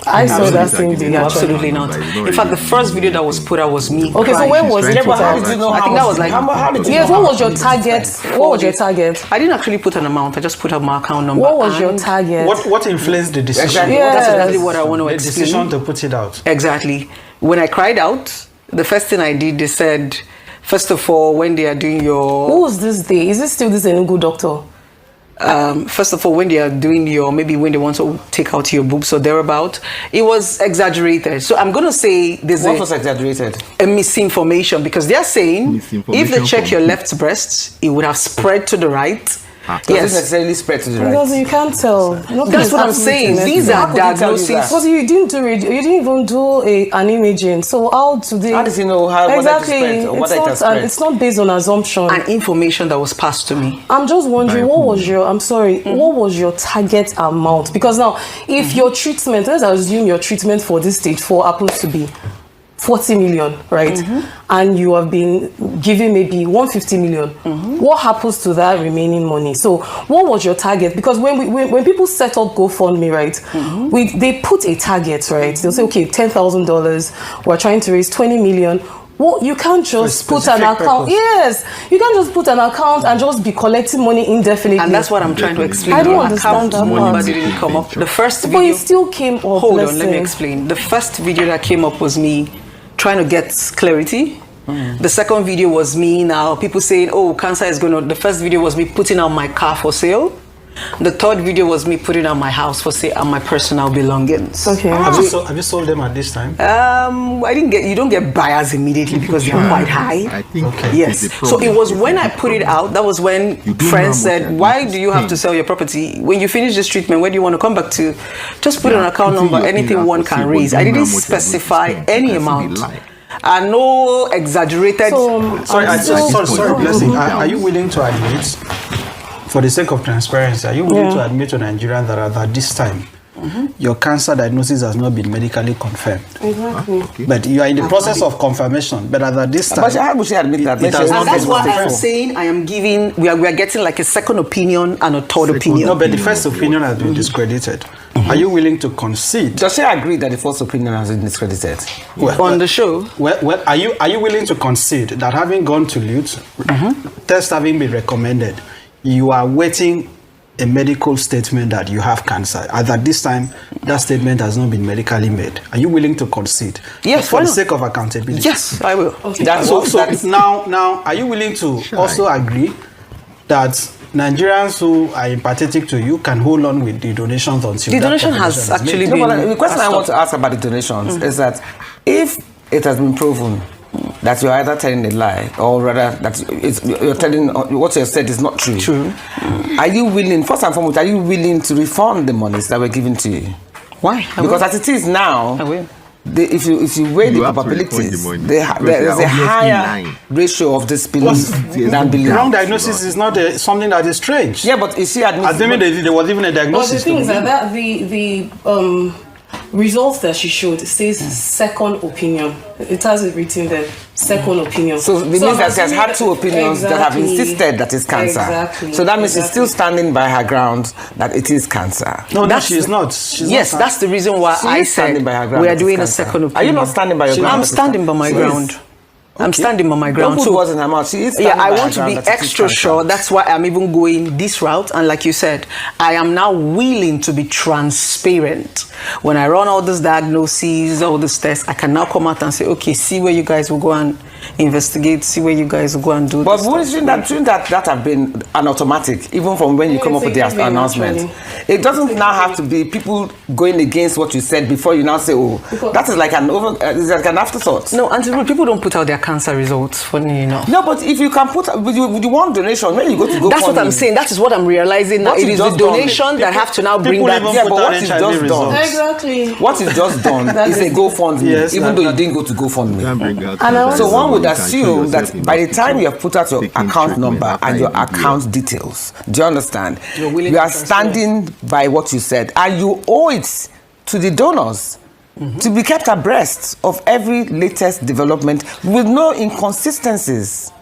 I saw that same day. Absolutely not. In fact, the first video that was put out was me. Okay, so when was it put out? How did you know? I think that was like. Yes, what was your target? What was your target? I didn't actually put an amount. I just put out my account number. What was your target? What influenced the decision? Exactly. Yes. That's exactly what I want to explain. The decision to put it out. Exactly. When I cried out, the first thing I did, they said, first of all, when they are doing your... Who was this day? Is it still this Enugu doctor? First of all, when they are doing your, maybe when they want to take out your boobs or thereabout, it was exaggerated. So I'm going to say there's what was exaggerated? A misinformation, because they are saying if they check your left breast, it would have spread to the right. Doesn't necessarily spread to the right. Because you can't tell. That's what I'm saying. These are diagnoses. Because you didn't even do an imaging. So how today? How does he know how exactly? It's not based on assumption and information that was passed to me. I'm just wondering what was your target amount? Because now, if your treatment, let's assume your treatment for this stage 4 happens to be 40 million, right? And you have been given maybe 150 million. What happens to that remaining money? So what was your target? Because when people set up GoFundMe, right, they put a target, right? They'll say, okay, $10,000, we're trying to raise 20 million. Well, you can't just put an account. Purpose. Yes, you can't just put an account and just be collecting money indefinitely. And that's what I'm trying to explain. I don't understand that part. Didn't come up. The first video. But it still came up. Hold on, let me explain. The first video that came up was me trying to get clarity. The second video was me now. People saying, "Oh, cancer is going to." The first video was me putting out my car for sale. The third video was me putting out my house for sale and my personal belongings. Okay. Have you sold them at this time? I didn't get. You don't get buyers immediately because they're quite high. I think. Okay. Yes. So it was when I put it out. That was when friends said, "Why do you have to sell your property when you finish this treatment? Where do you want to come back to? Just put an account number. Anything one can raise." I didn't specify any amount. And no exaggerated. Sorry, Blessing. Are you willing to admit, for the sake of transparency, are you willing to admit to Nigerians that at this time, your cancer diagnosis has not been medically confirmed? Exactly. Okay. But you are in the process of confirmation. But at this time, But how would she admit that? It has not That's been what I'm confirmed. saying. I am giving. We are getting like a second opinion and a third opinion. No, but the first opinion has been discredited. Are you willing to concede? Does she agree that the first opinion has been discredited? On the show. Well, are you willing to concede that having gone to Lute, tests having been recommended, you are waiting a medical statement that you have cancer? At this time, that statement has not been medically made. Are you willing to concede? Yes, for the sake of accountability. Yes, I will. Okay. Now, are you willing to also agree that Nigerians who are empathetic to you can hold on with the donations until the donation has actually been. But the question I want to ask about the donations is that if it has been proven that you're either telling a lie or rather that you're telling what you have said is not true. Are you willing, first and foremost, to refund the monies that were given to you? Why? Because as it is now, I will. If you weigh the probabilities, there is a higher ratio of disbelief than belief. Wrong diagnosis is not something that is strange. Yeah, but is she admitting? There was even a diagnosis. But the thing is that the results that she showed says second opinion. It has it written there. Second opinion. So it means that she has had two opinions that have insisted that it's cancer. Exactly. So that means she's still standing by her ground that it is cancer. No, she is not. Yes, that's the reason why I said we are doing a second opinion. Are you not standing by your ground? I'm standing by my ground. I'm standing by my ground. Don't put words in her mouth. She is standing I by want her to be ground that it is extra cancer. sure. That's why I'm even going this route. And like you said, I am now willing to be transparent. When I run all these diagnoses, all these tests, I can now come out and say, okay, see where you guys will go and investigate, see where you guys will go and do but this. But shouldn't that have been an automatic, even from when you come up with the announcement? It doesn't now have to be people going against what you said before you now say, oh, that is like an afterthought. No, Auntie, people don't put out their cancer results, funny enough. No, but if you can put, with you want donation, when you go to go. That's what I'm saying. That is what I'm realizing now. It is the donation that have to now bring that. Yeah, but what is just done? Exactly. What is just done is a GoFundMe, even though you didn't go to GoFundMe. So one would assume that by the time you have put out your account number and your account details, do you understand? You are standing by what you said, and you owe it to the donors to be kept abreast of every latest development with no inconsistencies.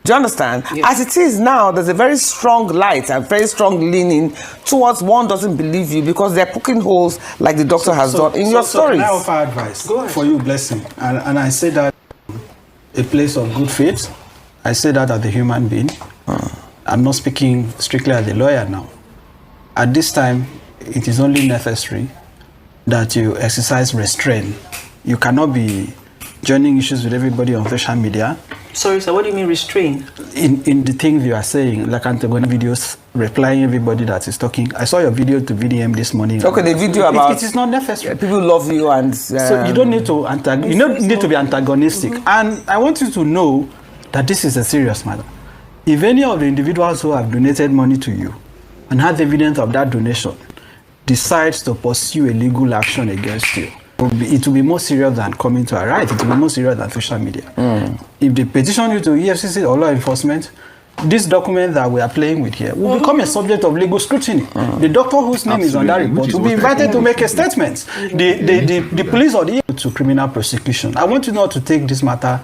Do you understand? Yes. As it is now, there's a very strong light and very strong leaning towards one doesn't believe you because they're poking holes like the doctor has done in your stories. Can I offer advice for you, Blessing? And I say that a place of good faith. I say that as a human being. I'm not speaking strictly as a lawyer now. At this time, it is only necessary that you exercise restraint. You cannot be joining issues with everybody on social media. Sorry, sir, what do you mean restrain? In the things you are saying, like antagonist videos, replying everybody that is talking. I saw your video to VDM this morning. Okay, the video about it is not necessary. People love you and so you don't need to you don't need to be antagonistic. And I want you to know that this is a serious matter. if any of the individuals who have donated money to you and has evidence of that donation decides to pursue a legal action against you, it will be more serious than coming to a right. It will be more serious than social media. If they petition you to EFCC or law enforcement, this document that we are playing with here will become a subject of legal scrutiny. The doctor whose name is on that report will be invited to make a statement. The police or the to criminal prosecution. I want you not to take this matter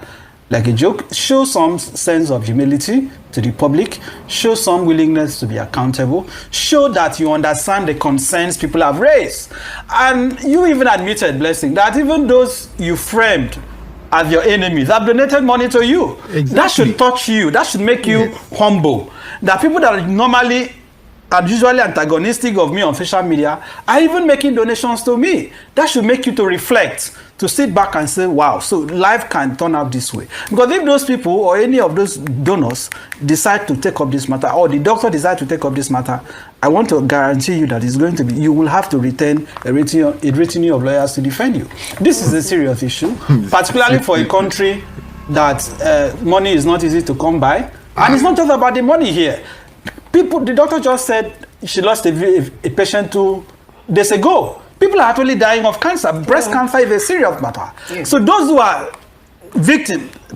like a joke. Show some sense of humility to the public. Show some willingness to be accountable. Show that you understand the concerns people have raised. And you even admitted, Blessing, that even those you framed as your enemies have donated money to you. Exactly. That should touch you. That should make you humble. That people that normally are usually antagonistic of me on social media are even making donations to me. That should make you to reflect, to sit back and say, wow, so life can turn out this way. Because if those people or any of those donors decide to take up this matter, or the doctor decide to take up this matter, I want to guarantee you that it's going to be, you will have to retain a retinue of lawyers to defend you. This is a serious issue, particularly for a country that money is not easy to come by. And it's not just about the money here. People, the doctor just said she lost a patient 2 days ago. People are actually dying of cancer. Breast cancer is a serious matter. So those who are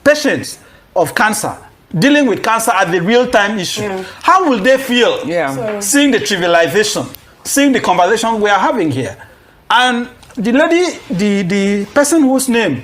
patients of cancer, dealing with cancer as a real-time issue, how will they feel seeing the trivialization, seeing the conversation we are having here? And the lady, the person whose name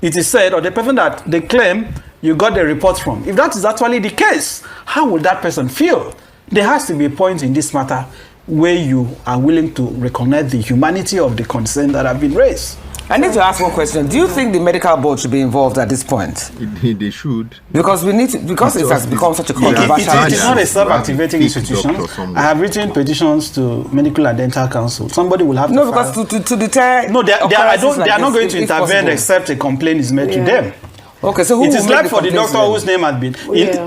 it is said, or the person that they claim you got the report from, if that is actually the case, how will that person feel? There has to be a point in this matter where you are willing to recognize the humanity of the concern that have been raised. I need to ask one question. Do you think the medical board should be involved at this point? They should. Because we need to, because it has become such a controversial issue. It is not a self-activating institution. I have written petitions to Medical and Dental Council. Somebody will have to because to deter. No, they are not going to intervene except a complaint is made to them. Okay, so who it is left for the doctor whose name has been,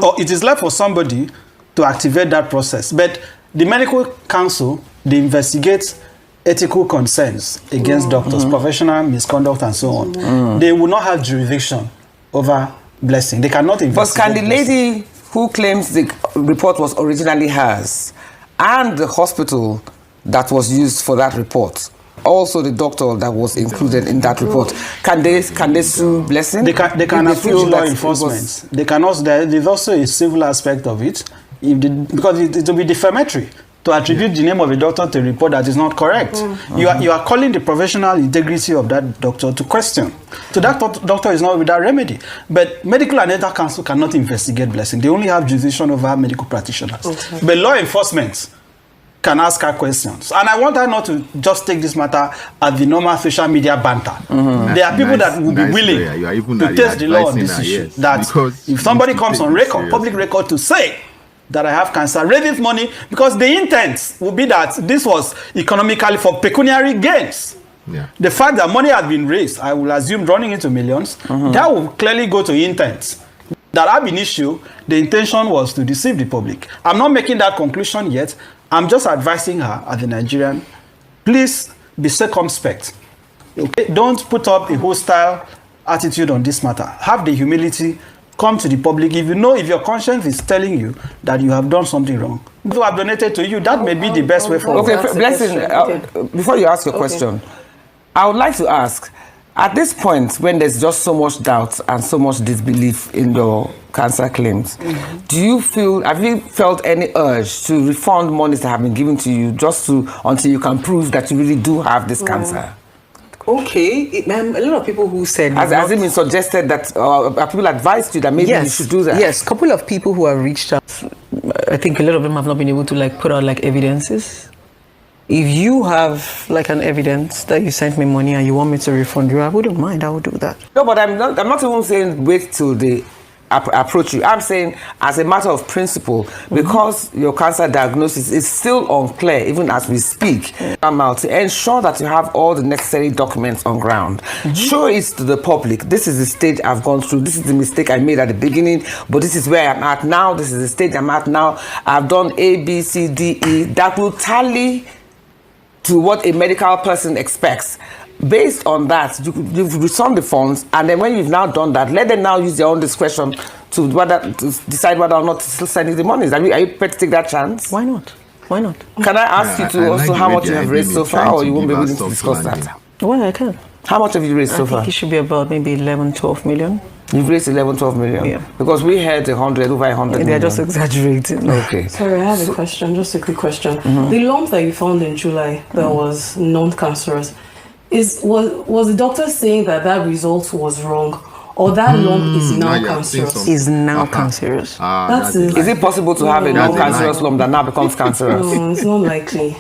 or it is left for somebody to activate that process. But the medical council, they investigate ethical concerns against doctors, professional misconduct and so on. They will not have jurisdiction over Blessing. They cannot investigate. But can the lady who claims the report was originally hers and the hospital that was used for that report, also the doctor that was included in that report, can they sue Blessing? They can approach law enforcement. They can also, there's also a civil aspect of it, because it will be defamatory to attribute the name of a doctor to a report that is not correct. You are calling the professional integrity of that doctor to question. So that doctor is not without remedy. But Medical and Dental Council cannot investigate Blessing. They only have jurisdiction over medical practitioners. But law enforcement can ask her questions. And I want her not to just take this matter as the normal social media banter. There are people that will be willing to test the law on this issue. That if somebody comes on record, public record, to say that I have cancer, raises money, because the intent will be that this was economically for pecuniary gains. The fact that money has been raised, I will assume running into millions, that will clearly go to intent. That ab initio, the intention was to deceive the public. I'm not making that conclusion yet. I'm just advising her as a Nigerian, please be circumspect. Okay? Don't put up a hostile attitude on this matter. Have the humility. Come to the public. If you know, if your conscience is telling you that you have done something wrong, if you have donated to you, that may be the best way forward. Okay, Blessing, before you ask your question, I would like to ask, at this point, when there's just so much doubt and so much disbelief in your cancer claims, have you felt any urge to refund monies that have been given to you until you can prove that you really do have this cancer? Okay, a lot of people who said... Has it been suggested that people advised you that maybe you should do that? Yes, a couple of people who have reached out, I think a lot of them have not been able to put out evidences. If you have an evidence that you sent me money and you want me to refund you, I wouldn't mind, I would do that. No, but I'm not even saying wait till they approach you. I'm saying as a matter of principle, because your cancer diagnosis is still unclear even as we speak, to ensure that you have all the necessary documents on ground. Show it to the public. This is the stage I've gone through. This is the mistake I made at the beginning, but this is where I'm at now. This is the stage I'm at now. I've done A, B, C, D, E. That will tally to what a medical person expects. based on that, you've returned the funds, and then when you've now done that, let them now use their own discretion to decide whether or not to still send you the money. Are you prepared to take that chance? Why not? Why not? Can I ask you to also how much you have raised so far, or you won't be willing to discuss that? Well, I can. How much have you raised so far? I think it should be about maybe 11, 12 million. You've raised 11, 12 million? Yeah. Because we had over 100 million. They're just exaggerating. Okay. Sorry, I have a question, just a quick question. The lump that you found in July that was non-cancerous, was the doctor saying that result was wrong? Or that lump is now cancerous? Is now cancerous. Is it possible to have a non-cancerous lump that now becomes cancerous? No, it's not likely.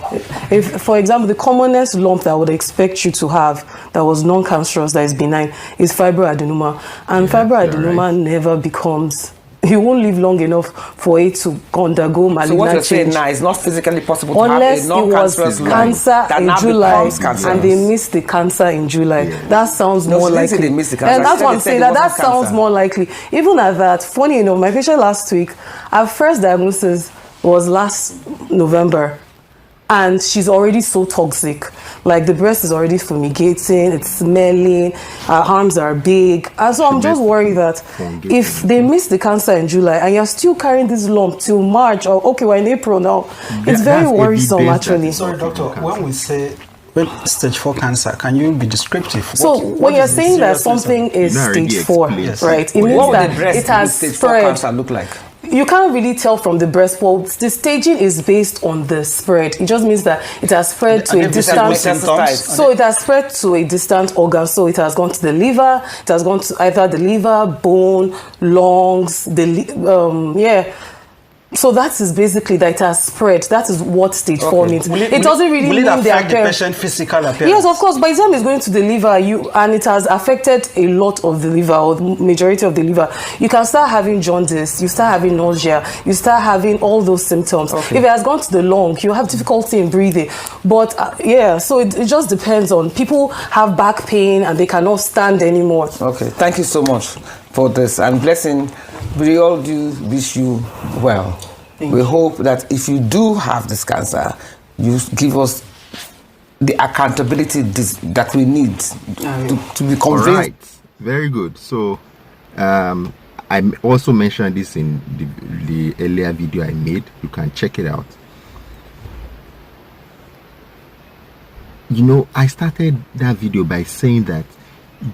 If, for example, the commonest lump that I would expect you to have that was non-cancerous, that is benign, is fibroadenoma. And fibroadenoma never becomes... You won't live long enough for it to undergo malignant change. So what you're saying now is not physically possible to have a non-cancerous lump cancer that in now July, cancerous. and they missed the cancer in July. Yeah. That sounds more likely. They missed the cancer. And that's what I'm saying. That sounds more likely. Even at that, funny enough, my patient last week, her first diagnosis was last November. And she's already so toxic. Like the breast is already fumigating, it's smelling, her arms are big. And so I'm just worried that if they miss the cancer in July and you're still carrying this lump till March, or okay, we're in April now, it's very worrisome actually. Sorry, doctor, when we say stage 4 cancer, can you be descriptive? So when you're saying that something is stage 4, right, it means that it has spread. Cancer look like? You can't really tell from the breast. Well, the staging is based on the spread. It just means that it has spread to a distant. So it has spread to a distant organ. So it has gone to the liver. It has gone to either the liver, bone, lungs. So that is basically that it has spread. That is what stage 4 means. It doesn't really mean the patient physical appearance. Yes, of course. By the time it's going to the liver, and it has affected a lot of the liver, or the majority of the liver, you can start having jaundice, you start having nausea, you start having all those symptoms. Okay. If it has gone to the lung, you have difficulty in breathing. But so it just depends on. People have back pain and they cannot stand anymore. Okay, thank you so much for this, and blessing. We all do wish you well. We hope that if you do have this cancer, you give us the accountability that we need to be convinced. All right, very good. So I also mentioned this in the earlier video I made. You can check it out. You know, I started that video by saying that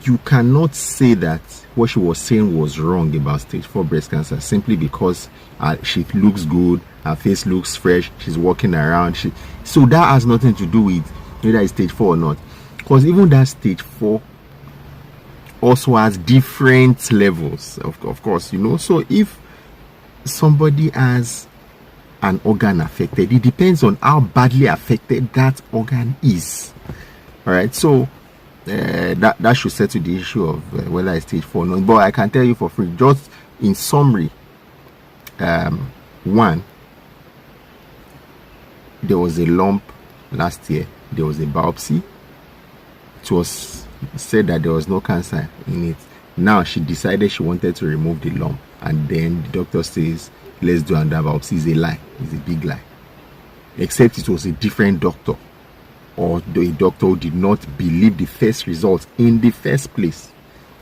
you cannot say that what she was saying was wrong about stage 4 breast cancer simply because she looks good, her face looks fresh, she's walking around. So that has nothing to do with whether it's stage 4 or not. Because even that stage 4 also has different levels, of course, you know. So if somebody has an organ affected, it depends on how badly affected that organ is. All right, so that should settle the issue of whether it's stage 4 or not. But I can tell you for free, just in summary, 1, there was a lump last year, there was a biopsy, it was said that there was no cancer in it. Now she decided she wanted to remove the lump, and then the doctor says let's do another biopsy. It's a lie, it's a big lie, except it was a different doctor, or a doctor who did not believe the first results in the first place.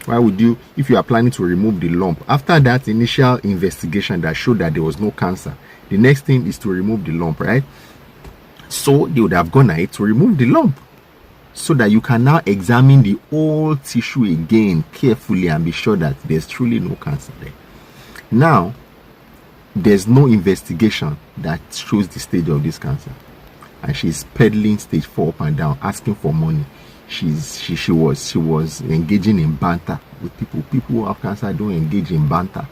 Why would you, if you are planning to remove the lump, after that initial investigation that showed that there was no cancer, the next thing is to remove the lump, right? So they would have gone ahead to remove the lump, so that you can now examine the whole tissue again carefully and be sure that there's truly no cancer there. Now, there's no investigation that shows the stage of this cancer, and she's peddling stage 4 up and down, asking for money. She was engaging in banter with people. People who have cancer don't engage in banter.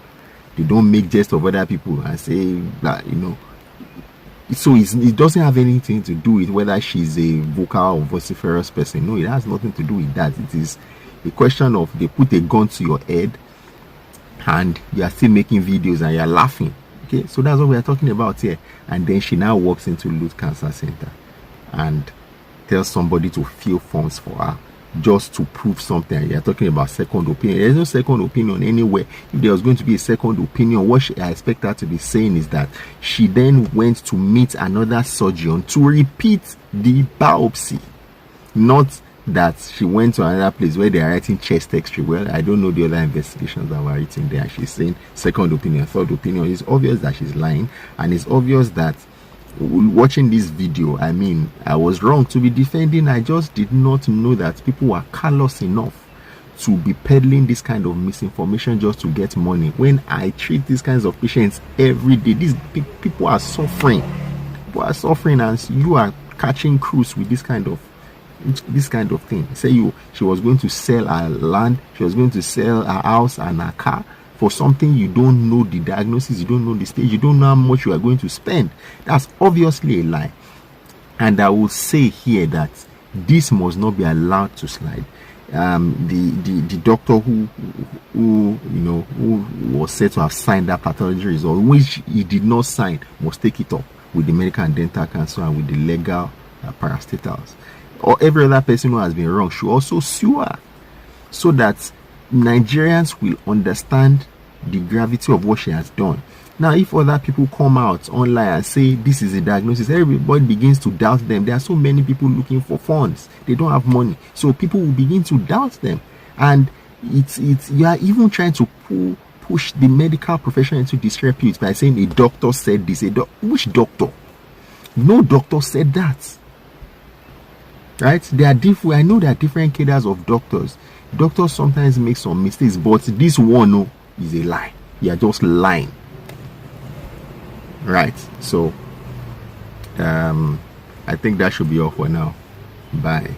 They don't make jest of other people and say that, you know. So it doesn't have anything to do with whether she's a vocal or vociferous person. No, it has nothing to do with that. It is a question of they put a gun to your head and you are still making videos and you're laughing. Okay, so that's what we are talking about here. And then she now walks into Lute Cancer Center and tells somebody to fill forms for her just to prove something. You're talking about second opinion. There's no second opinion anywhere. If there was going to be a second opinion, what I expect her to be saying is that she then went to meet another surgeon to repeat the biopsy, not that she went to another place where they are writing chest x-ray. Well, I don't know the other investigations that were written there. She's saying second opinion, third opinion. It's obvious that she's lying, and it's obvious that watching this video, I mean, I was wrong to be defending. I just did not know that people were callous enough to be peddling this kind of misinformation just to get money. When I treat these kinds of patients every day, these people are suffering. People are suffering, and you are catching cruise with this kind of thing. Say she was going to sell her land, she was going to sell her house and her car for something you don't know the diagnosis, you don't know the stage, you don't know how much you are going to spend. That's obviously a lie. And I will say here that this must not be allowed to slide. The doctor who was said to have signed that pathology result, which he did not sign, must take it up with the Medical and Dental Council and with the legal parastatals. Or every other person who has been wrong should also sue her, so that Nigerians will understand the gravity of what she has done. Now, if other people come out online and say this is a diagnosis, everybody begins to doubt them. There are so many people looking for funds. They don't have money. So people will begin to doubt them. And you are even trying to push the medical profession into disrepute by saying a doctor said this. Which doctor? No doctor said that. Right? There are I know there are different cadres of doctors. Doctors sometimes make some mistakes, but this one is a lie. You are just lying. Right? So I think that should be all for now. Bye.